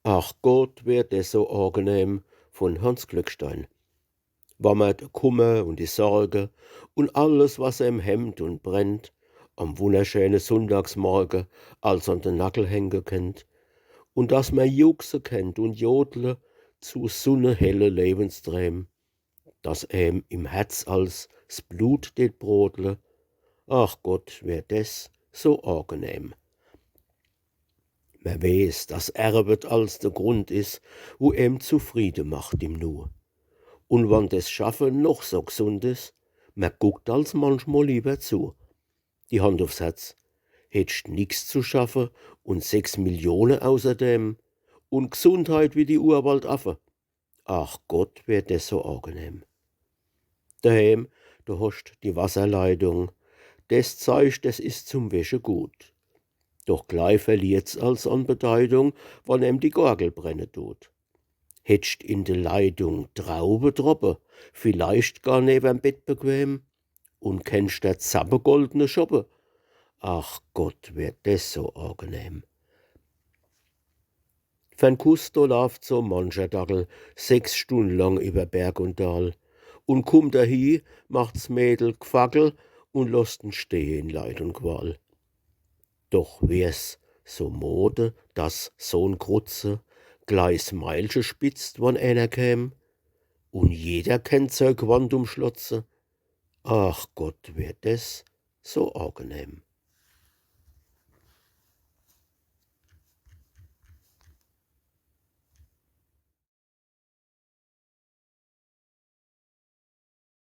Ach Gott, wär das so angenehm von Hans Glückstein. Wann man de Kummer und die Sorge und alles, was einem hemmt und brennt, am wunderschönen Sonntagsmorgen als an den Nagel hängen kennt, und dass man juchse kennt und jodle zu sonnenhelle Lebensträum, dass im Herz als s Blut det brodle. Ach Gott, wär das so angenehm. Man weiß, dass Arbeit als der Grund is, wo zufrieden macht im Nu. Und wann das Schaffen noch so gesund is, man guckt als manchmal lieber zu. Die Hand aufs Herz, hättst nix zu schaffen und 6 Millionen außerdem und Gesundheit wie die Urwaldaffe. Ach Gott, wär das so angenehm. Daheim, du hast die Wasserleitung, das zeigt, das ist zum Wäsche gut. Doch gleich verliert's als an Bedeutung, wann die Gorgel brennen tut. Hättst in de Leitung Traube droppe, vielleicht gar neben'm Bett bequem, und kennst der zappegoldene Schoppe. Ach Gott, wär das so angenehm. Für'n Kuss, da läuft so mancher Dackel 6 Stunden lang über Berg und Tal, und kummt dahi, macht's Mädel G'fackel und lässt ihn stehen in Leid und Qual. Doch wär's so Mode, dass so'n Grutze gleich Smeilche spitzt, wann einer käm, und jeder kennt sein Gewand umschlotze. Ach Gott, wär das so angenehm.